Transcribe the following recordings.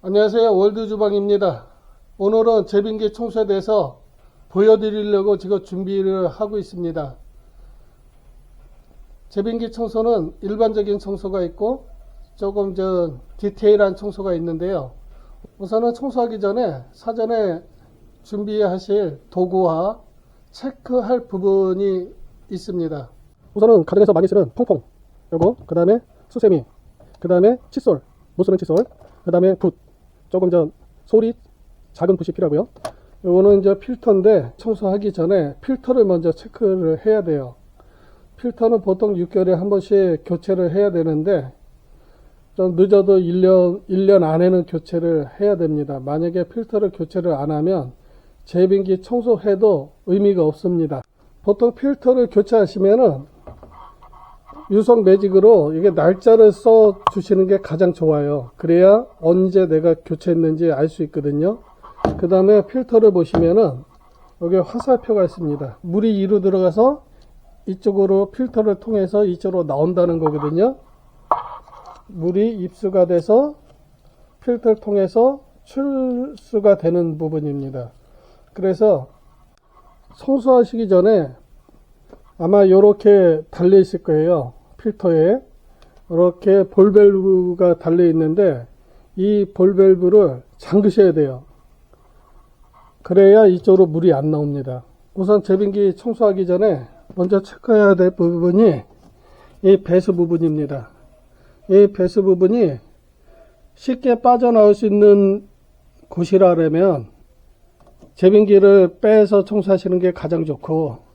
안녕하세요. 월드주방입니다. 오늘은 제빙기 청소에 대해서 보여드리려고 지금 준비를 하고 있습니다. 제빙기 청소는 일반적인 청소가 있고 조금 디테일한 청소가 있는데요. 우선은 청소하기 전에 사전에 준비하실 도구와 체크할 부분이 있습니다. 우선은 가정에서 많이 쓰는 퐁퐁, 요거, 그 다음에 수세미, 그 다음에 칫솔, 무쓰는 칫솔, 그 다음에 붓, 조금 소리 작은 붓이 필요하고요. 요거는 이제 필터인데 청소하기 전에 필터를 먼저 체크를 해야 돼요. 필터는 보통 6개월에 한 번씩 교체를 해야 되는데 좀 늦어도 1년 안에는 교체를 해야 됩니다. 만약에 필터를 교체를 안 하면 제빙기 청소해도 의미가 없습니다. 보통 필터를 교체하시면은 유성 매직으로 이게 날짜를 써 주시는 게 가장 좋아요. 그래야 언제 내가 교체했는지 알 수 있거든요. 그 다음에 필터를 보시면은 여기 화살표가 있습니다. 물이 이로 들어가서 이쪽으로 필터를 통해서 이쪽으로 나온다는 거거든요. 물이 입수가 돼서 필터를 통해서 출수가 되는 부분입니다. 그래서 청소하시기 전에 아마 이렇게 달려 있을 거예요. 필터에 이렇게 볼밸브가 달려 있는데 이 볼밸브를 잠그셔야 돼요. 그래야 이쪽으로 물이 안 나옵니다. 우선 제빙기 청소하기 전에 먼저 체크해야 될 부분이 이 배수 부분입니다. 이 배수 부분이 쉽게 빠져나올 수 있는 곳이라면 제빙기를 빼서 청소하시는 게 가장 좋고,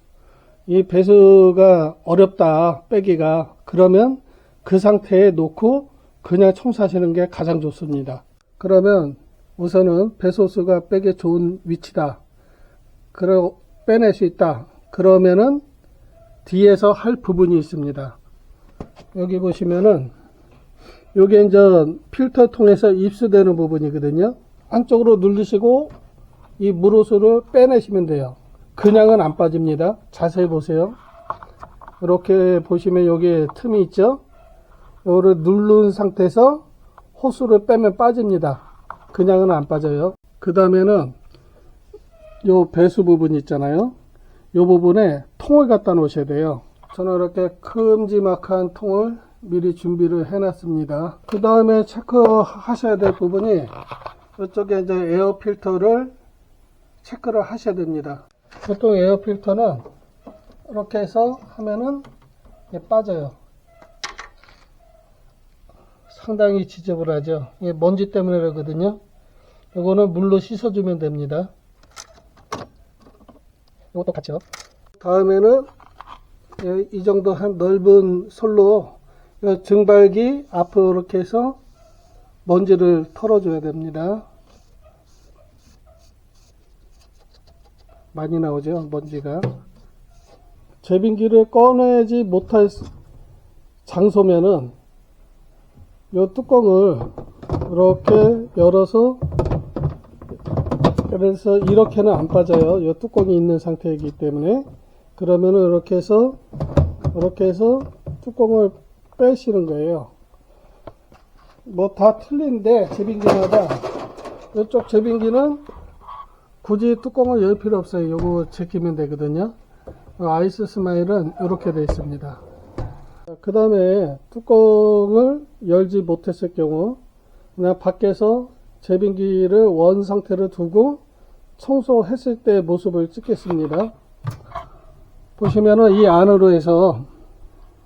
이 배수가 어렵다 빼기가, 그러면 그 상태에 놓고 그냥 청소하시는 게 가장 좋습니다. 그러면 우선은 배수호스가 빼기 좋은 위치다, 빼낼 수 있다, 그러면은 뒤에서 할 부분이 있습니다. 여기 보시면은 요게 이제 필터 통해서 입수되는 부분이거든요. 안쪽으로 누르시고 이 물호스를 빼내시면 돼요. 그냥은 안 빠집니다. 자세히 보세요. 이렇게 보시면 여기에 틈이 있죠. 이거를 누른 상태에서 호스를 빼면 빠집니다. 그냥은 안 빠져요. 그 다음에는 요 배수 부분 있잖아요. 요 부분에 통을 갖다 놓으셔야 돼요. 저는 이렇게 큼지막한 통을 미리 준비를 해 놨습니다. 그 다음에 체크하셔야 될 부분이 이쪽에 이제 에어 필터를 체크를 하셔야 됩니다. 보통 에어 필터는 이렇게 해서 하면은 빠져요. 상당히 지저분하죠. 이게 먼지 때문에 그러거든요. 이거는 물로 씻어주면 됩니다. 이것도 같죠. 다음에는 이 정도 한 넓은 솔로 증발기 앞으로 이렇게 해서 먼지를 털어줘야 됩니다. 많이 나오죠, 먼지가. 제빙기를 꺼내지 못할 장소면은 이 뚜껑을 이렇게 열어서, 그래서 이렇게는 안 빠져요. 이 뚜껑이 있는 상태이기 때문에. 그러면은 이렇게 해서 뚜껑을 빼시는 거예요. 뭐 다 틀린데 제빙기마다, 이쪽 제빙기는 굳이 뚜껑을 열 필요 없어요. 요거 제끼면 되거든요. 아이스 스마일은 이렇게 되어 있습니다. 그 다음에 뚜껑을 열지 못했을 경우 그냥 밖에서 제빙기를 원 상태로 두고 청소했을 때 모습을 찍겠습니다. 보시면은 이 안으로 해서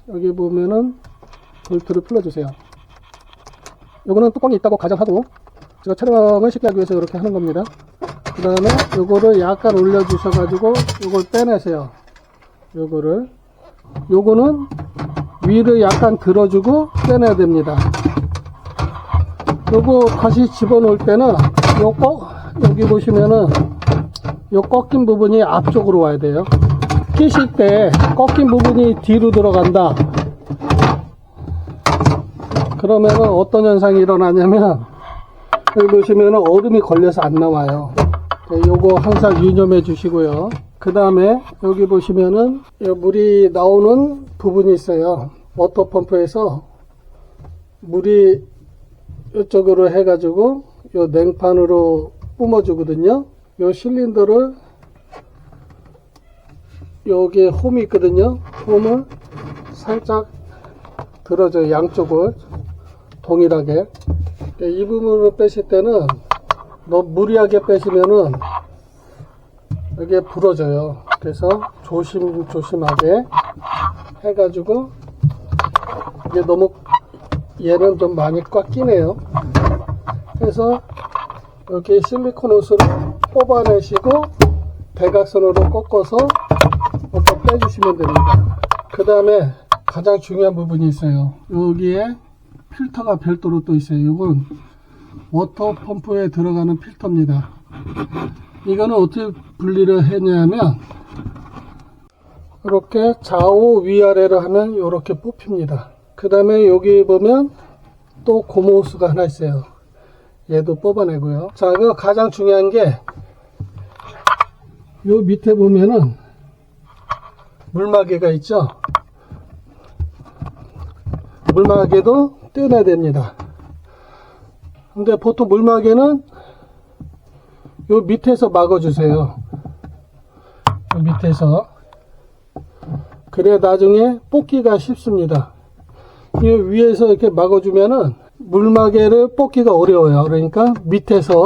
여기 보면은 볼트를 풀어주세요. 요거는 뚜껑이 있다고 가정하고 제가 촬영을 쉽게 하기 위해서 이렇게 하는 겁니다. 그 다음에 요거를 약간 올려 주셔 가지고 요걸 빼내세요. 요거는 위를 약간 들어주고 빼내야 됩니다. 요거 다시 집어넣을 때는 여기 보시면은 요 꺾인 부분이 앞쪽으로 와야 돼요. 끼실 때 꺾인 부분이 뒤로 들어간다, 그러면은 어떤 현상이 일어나냐면, 여기 보시면은 얼음이 걸려서 안 나와요. 요거 항상 유념해 주시고요. 그 다음에 여기 보시면은 물이 나오는 부분이 있어요. 워터펌프에서 물이 이쪽으로 해가지고 요 냉판으로 뿜어주거든요. 요 실린더를 여기에 홈이 있거든요. 홈을 살짝 들어줘요. 양쪽을 동일하게. 이 부분으로 빼실 때는 너무 무리하게 빼시면은 이게 부러져요. 그래서 조심조심하게 해가지고, 이게 너무 얘는 좀 많이 꽉 끼네요. 그래서 이렇게 실리콘 옷을 뽑아내시고 대각선으로 꺾어서 이렇게 빼주시면 됩니다. 그 다음에 가장 중요한 부분이 있어요. 여기에 필터가 별도로 또 있어요. 이건 워터 펌프에 들어가는 필터입니다. 이거는 어떻게 분리를 했냐면 이렇게 좌우 위아래로 하면 이렇게 뽑힙니다. 그 다음에 여기 보면 또 고무호스가 하나 있어요. 얘도 뽑아내고요. 자, 이거 가장 중요한 게 요 밑에 보면은 물마개가 있죠. 물마개도 떼내야 됩니다. 근데 보통 물마개는 요 밑에서 막아주세요. 요 밑에서. 그래야 나중에 뽑기가 쉽습니다. 이 위에서 이렇게 막아주면은 물마개를 뽑기가 어려워요. 그러니까 밑에서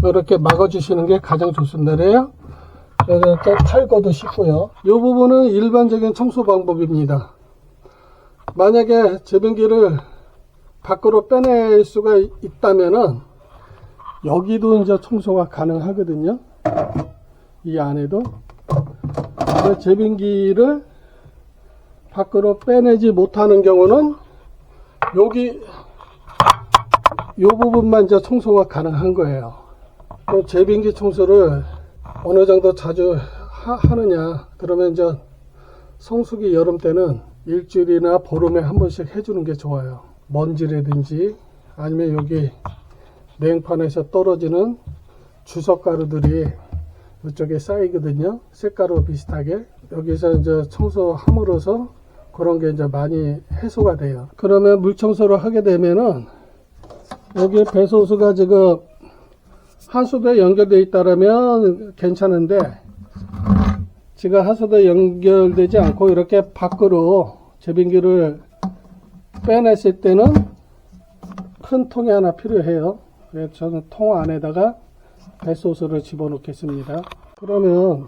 이렇게 막아주시는 게 가장 좋습니다. 그래요? 이렇게 탈거도 쉽고요. 이 부분은 일반적인 청소 방법입니다. 만약에 제빙기를 밖으로 빼낼 수가 있다면은 여기도 이제 청소가 가능하거든요. 이 안에도. 제빙기를 밖으로 빼내지 못하는 경우는 여기 이 부분만 이제 청소가 가능한 거예요. 제빙기 청소를 어느 정도 자주 하느냐, 그러면 이제 성수기 여름 때는 일주일이나 보름에 한 번씩 해주는 게 좋아요. 먼지라든지 아니면 여기 냉판에서 떨어지는 주석가루들이 이쪽에 쌓이거든요. 쇳가루 비슷하게. 여기서 이제 청소함으로써 그런 게 이제 많이 해소가 돼요. 그러면 물 청소를 하게 되면은 여기 배수호스가 지금 하수도에 연결되어 있다면 괜찮은데 지금 하수도에 연결되지 않고 이렇게 밖으로 제빙기를 빼냈을 때는 큰 통이 하나 필요해요. 그래서 저는 통 안에다가 배수호스를 집어넣겠습니다. 그러면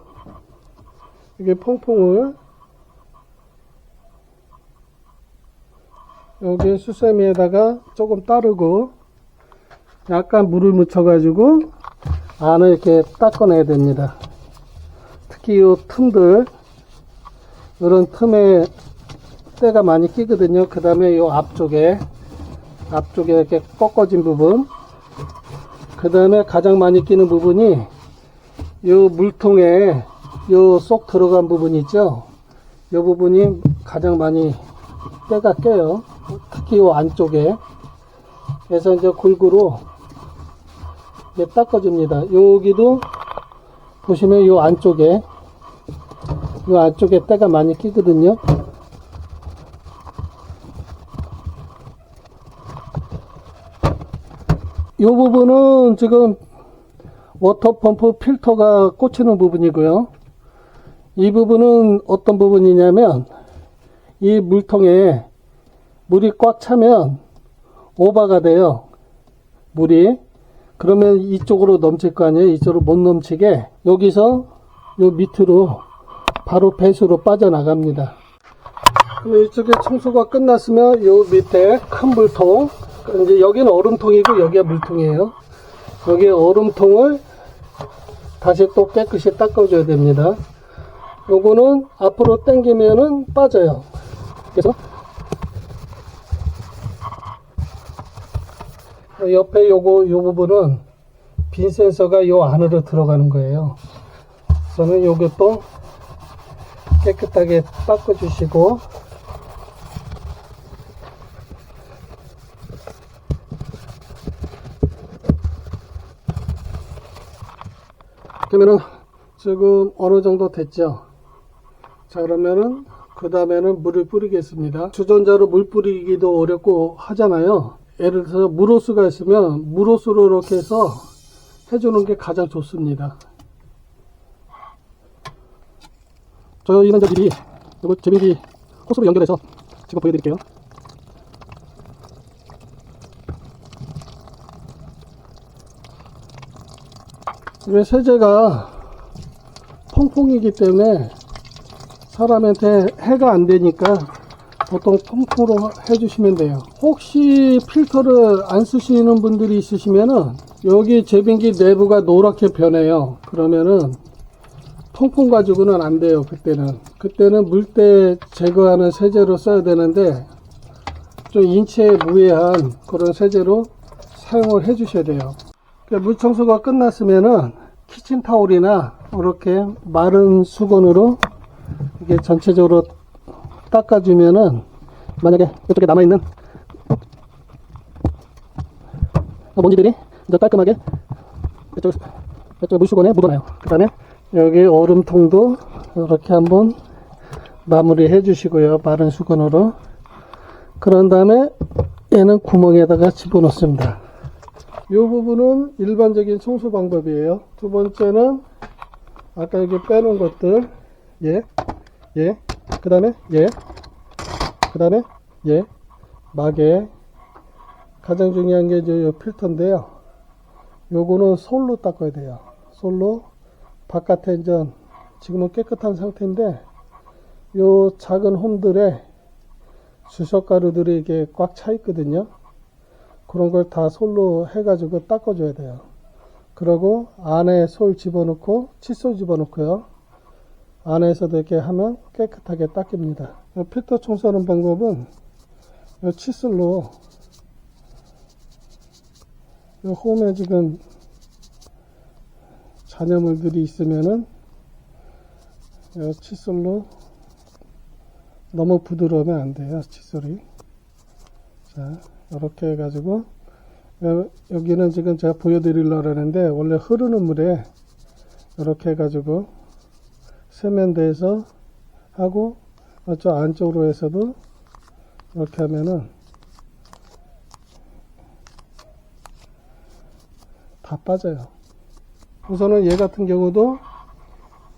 이게 퐁퐁을 여기 수세미에다가 조금 따르고 약간 물을 묻혀 가지고 안을 이렇게 닦아내야 됩니다. 특히 이 틈들, 이런 틈에 때가 많이 끼거든요. 그 다음에 이 앞쪽에 이렇게 꺾어진 부분, 그 다음에 가장 많이 끼는 부분이 이 물통에 요 쏙 들어간 부분 있죠. 이 부분이 가장 많이 때가 껴요. 특히 이 안쪽에. 그래서 이제 골고루 이제 닦아줍니다. 여기도 보시면 이 안쪽에 때가 많이 끼거든요. 이 부분은 지금 워터펌프 필터가 꽂히는 부분이고요. 이 부분은 어떤 부분이냐면 이 물통에 물이 꽉 차면 오버가 돼요. 물이. 그러면 이쪽으로 넘칠 거 아니에요. 이쪽으로 못 넘치게 여기서 요 밑으로 바로 배수로 빠져나갑니다. 그럼 이쪽에 청소가 끝났으면 요 밑에 큰 물통, 이제 여기는 얼음통이고 여기가 물통이에요. 여기 얼음통을 다시 또 깨끗이 닦아줘야 됩니다. 요거는 앞으로 당기면은 빠져요. 그래서 옆에 요 부분은 빈 센서가 요 안으로 들어가는 거예요. 저는 요것도 깨끗하게 닦아주시고, 그러면은 지금 어느 정도 됐죠. 자, 그러면은 그 다음에는 물을 뿌리겠습니다. 주전자로 물 뿌리기도 어렵고 하잖아요. 예를 들어서 물호스가 있으면 물호스로 이렇게 해서 해주는 게 가장 좋습니다. 저희는 이제 미리 이거 제빙기 호스로 연결해서 지금 보여드릴게요. 이게 세제가 퐁퐁이기 때문에 사람한테 해가 안 되니까 보통 통풍으로 해주시면 돼요. 혹시 필터를 안 쓰시는 분들이 있으시면은 여기 제빙기 내부가 노랗게 변해요. 그러면은 통풍 가지고는 안 돼요. 그때는 물때 제거하는 세제로 써야 되는데 좀 인체에 무해한 그런 세제로 사용을 해 주셔야 돼요. 물 청소가 끝났으면은 키친타올이나 이렇게 마른 수건으로 이게 전체적으로 닦아주면은 만약에 이쪽에 남아있는 먼지들이 이제 깔끔하게 이쪽 물수건에 묻어나요. 그 다음에 여기 얼음통도 이렇게 한번 마무리 해 주시고요. 마른 수건으로. 그런 다음에 얘는 구멍에다가 집어넣습니다. 이 부분은 일반적인 청소 방법이에요. 두 번째는 아까 여기 빼놓은 것들 그 다음에 그 다음에 마개. 가장 중요한 게 이제 이 필터인데요. 요거는 솔로 닦아야 돼요. 솔로. 바깥에 이제 지금은 깨끗한 상태인데 요 작은 홈들에 주석가루들이 이게 꽉 차 있거든요. 그런 걸 다 솔로 해가지고 닦아줘야 돼요. 그리고 안에 솔 집어넣고 칫솔 집어넣고요. 안에서도 이렇게 하면 깨끗하게 닦입니다. 필터 청소하는 방법은 이 칫솔로 이 홈에 지금 잔여물들이 있으면은 이 칫솔로 너무 부드러우면 안 돼요. 칫솔이. 자, 이렇게 해가지고 여기는 지금 제가 보여드리려고 하는데 원래 흐르는 물에 이렇게 해가지고 세면대에서 하고 저 안쪽으로 해서도 이렇게 하면은 다 빠져요. 우선은 얘 같은 경우도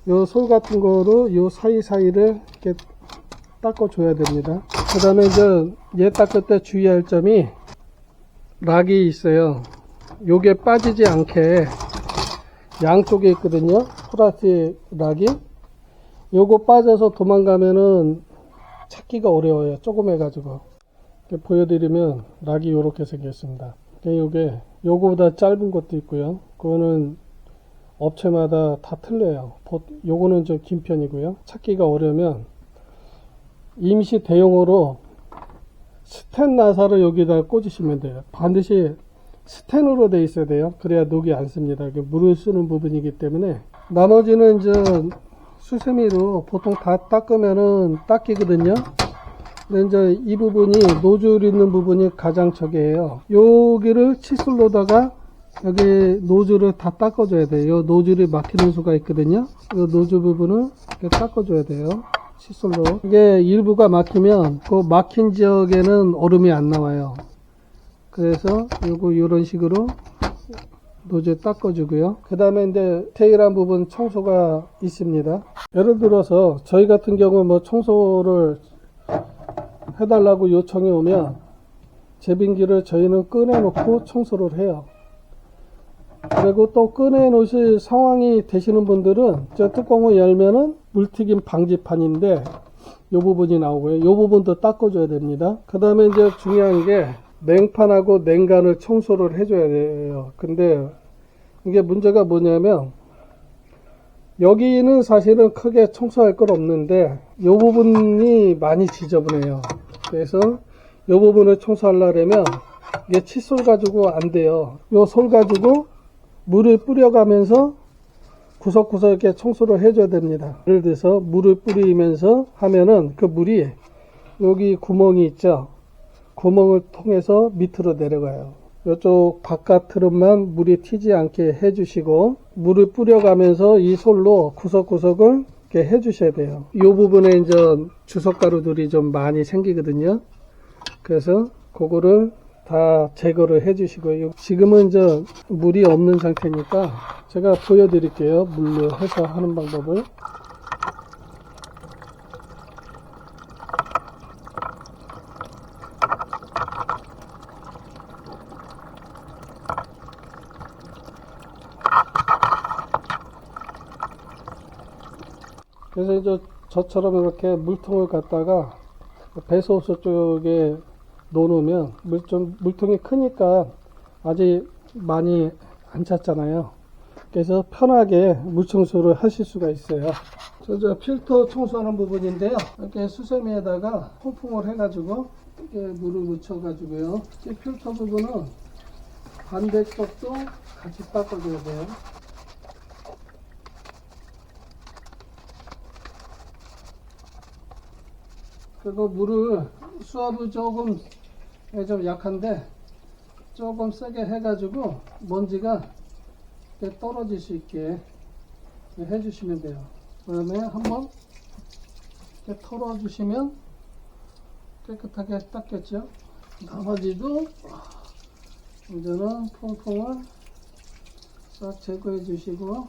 요 솔 같은 거로 요 사이사이를 이렇게 닦아 줘야 됩니다. 그 다음에 이제 얘 닦을 때 주의할 점이 락이 있어요. 요게 빠지지 않게 양쪽에 있거든요. 플라스틱 락이. 요거 빠져서 도망가면은 찾기가 어려워요. 조금 해가지고. 이렇게 보여드리면 락이 요렇게 생겼습니다. 요게 요거보다 짧은 것도 있고요. 그거는 업체마다 다 틀려요. 요거는 좀 긴 편이고요. 찾기가 어려우면 임시 대용으로 스텐 나사를 여기다 꽂으시면 돼요. 반드시 스텐으로 돼 있어야 돼요. 그래야 녹이 안 씁니다. 물을 쓰는 부분이기 때문에. 나머지는 이제 수세미로 보통 다 닦으면은 닦이거든요. 근데 이제 이 부분이 노즐 있는 부분이 가장 적이에요. 여기를 칫솔로다가 여기 노즐을 다 닦아줘야 돼요. 이 노즐이 막히는 수가 있거든요. 이 노즐 부분을 이렇게 닦아줘야 돼요. 칫솔로. 이게 일부가 막히면 그 막힌 지역에는 얼음이 안 나와요. 그래서 요거 이런 식으로 노즐 닦아주고요. 그 다음에 이제 테일한 부분 청소가 있습니다. 예를 들어서 저희 같은 경우 뭐 청소를 해달라고 요청이 오면 제빙기를 저희는 꺼내 놓고 청소를 해요. 그리고 또 꺼내 놓으실 상황이 되시는 분들은 저 뚜껑을 열면은 물튀김 방지판인데 요 부분이 나오고요. 요 부분도 닦아줘야 됩니다. 그 다음에 이제 중요한 게 냉판하고 냉간을 청소를 해줘야 돼요. 근데 이게 문제가 뭐냐면 여기는 사실은 크게 청소할 건 없는데 요 부분이 많이 지저분해요. 그래서 요 부분을 청소하려면 이게 칫솔 가지고 안 돼요. 요 솔 가지고 물을 뿌려가면서 구석구석 이렇게 청소를 해줘야 됩니다. 예를 들어서 물을 뿌리면서 하면은 그 물이 여기 구멍이 있죠. 구멍을 통해서 밑으로 내려가요. 이쪽 바깥 트름만 물이 튀지 않게 해주시고 물을 뿌려가면서 이 솔로 구석구석을 이렇게 해주셔야 돼요. 이 부분에 이제 주석가루들이 좀 많이 생기거든요. 그래서 그거를 다 제거를 해 주시고요. 지금은 이제 물이 없는 상태니까 제가 보여드릴게요. 물로 해서 하는 방법을. 그래서 이제 저처럼 이렇게 물통을 갖다가 배수호수 쪽에 놓으면 물통이 크니까 아직 많이 안 찼잖아요. 그래서 편하게 물 청소를 하실 수가 있어요. 저 필터 청소하는 부분인데요. 이렇게 수세미에다가 통풍을 해가지고 이렇게 물을 묻혀가지고요. 이 필터 부분은 반대쪽도 같이 닦아줘야 돼요. 그리고 물을 수압이 조금 좀 약한데 조금 세게 해가지고 먼지가 이렇게 떨어질 수 있게 해주시면 돼요. 그 다음에 한번 이렇게 털어주시면 깨끗하게 닦였죠. 나머지도 이제는 퐁퐁을 싹 제거해 주시고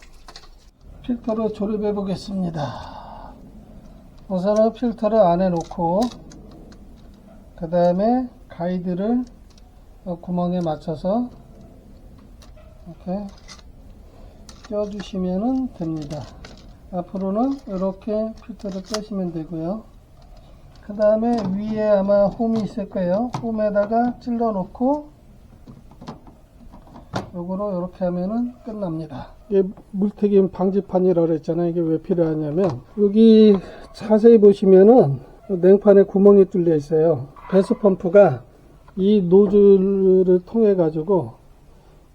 필터로 조립해 보겠습니다. 우선은 필터를 안에 놓고 그 다음에 가이드를 구멍에 맞춰서 이렇게 껴주시면 됩니다. 앞으로는 이렇게 필터를 빼시면 되고요. 그 다음에 위에 아마 홈이 있을 거예요. 홈에다가 찔러 놓고 요거로 이렇게 하면은 끝납니다. 이게 물튀김 방지판이라고 그랬잖아요. 이게 왜 필요하냐면 여기 자세히 보시면은 냉판에 구멍이 뚫려 있어요. 배수 펌프가 이 노즐을 통해 가지고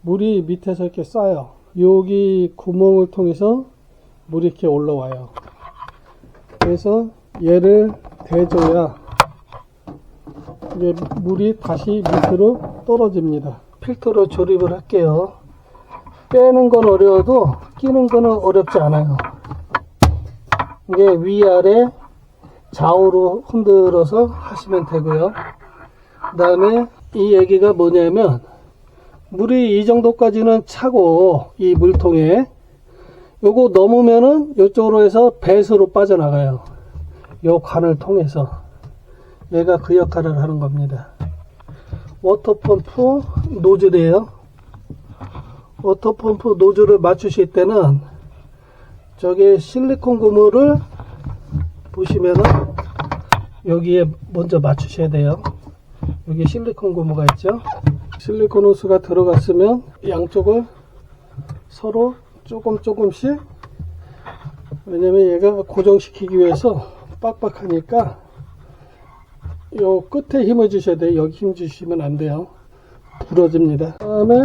물이 밑에서 이렇게 쌓여 여기 구멍을 통해서 물이 이렇게 올라와요. 그래서 얘를 대줘야 이게 물이 다시 밑으로 떨어집니다. 필터로 조립을 할게요. 빼는 건 어려워도 끼는 거는 어렵지 않아요. 이게 위아래 좌우로 흔들어서 하시면 되고요. 그 다음에 이 얘기가 뭐냐면 물이 이 정도까지는 차고 이 물통에 요거 넘으면은 이쪽으로 해서 배수로 빠져나가요. 요 관을 통해서 얘가 그 역할을 하는 겁니다. 워터펌프 노즐이에요. 워터펌프 노즐을 맞추실 때는 저기 실리콘 고무를 보시면은 여기에 먼저 맞추셔야 돼요. 여기 실리콘 고무가 있죠. 실리콘 호스가 들어갔으면 양쪽을 서로 조금씩, 왜냐면 얘가 고정시키기 위해서 빡빡하니까 요 끝에 힘을 주셔야 돼요. 여기 힘 주시면 안 돼요. 부러집니다. 그 다음에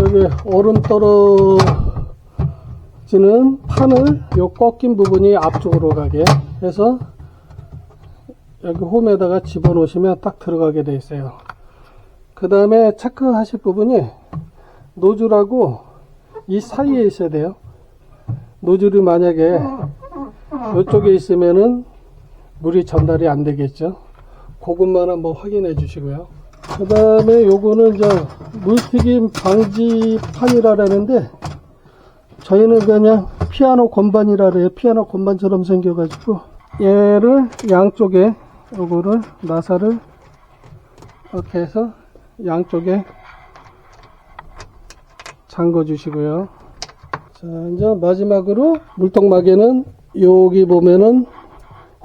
여기 얼음 떨어지는 판을 요 꺾인 부분이 앞쪽으로 가게 해서 여기 홈에다가 집어넣으시면 딱 들어가게 돼 있어요. 그 다음에 체크하실 부분이 노즐하고 이 사이에 있어야 돼요. 노즐이 만약에 이쪽에 있으면은 물이 전달이 안 되겠죠. 그것만 한번 확인해 주시고요. 그 다음에 요거는 이제 물튀김 방지판이라는데 저희는 그냥 피아노 건반이라 그래요. 피아노 건반처럼 생겨가지고 얘를 양쪽에 요거를 나사를 이렇게 해서 양쪽에 잠궈 주시고요. 자, 이제 마지막으로 물통막에는 여기 보면은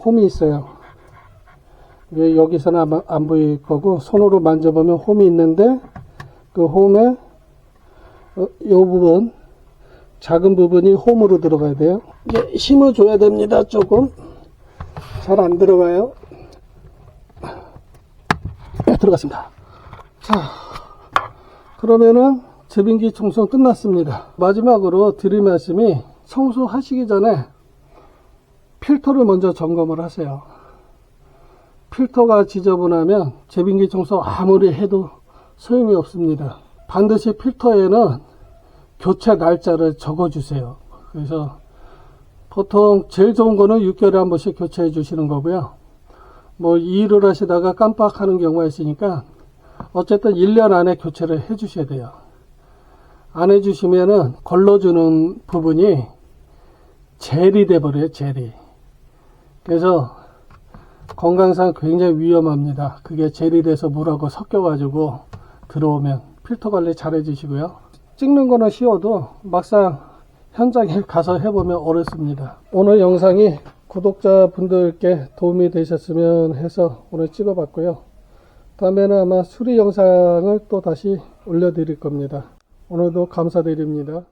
홈이 있어요. 여기서는 안 보일 거고 손으로 만져보면 홈이 있는데 그 홈에 이 부분 작은 부분이 홈으로 들어가야 돼요. 이게 힘을 줘야 됩니다. 조금 잘 안 들어가요. 네, 들어갔습니다. 자, 그러면은 제빙기 청소 끝났습니다. 마지막으로 드릴 말씀이 청소하시기 전에 필터를 먼저 점검을 하세요. 필터가 지저분하면 제빙기 청소 아무리 해도 소용이 없습니다. 반드시 필터에는 교체 날짜를 적어 주세요. 그래서 보통 제일 좋은 거는 6개월에 한 번씩 교체해 주시는 거고요. 뭐 일을 하시다가 깜빡하는 경우가 있으니까 어쨌든 1년 안에 교체를 해 주셔야 돼요. 안 해주시면은 걸러주는 부분이 젤이 돼버려요. 젤이. 그래서 건강상 굉장히 위험합니다. 그게 젤이 돼서 물하고 섞여가지고 들어오면 필터 관리 잘 해주시고요. 찍는 거는 쉬워도 막상 현장에 가서 해보면 어렵습니다. 오늘 영상이 구독자분들께 도움이 되셨으면 해서 오늘 찍어봤고요. 다음에는 아마 수리 영상을 또 다시 올려드릴 겁니다. 오늘도 감사드립니다.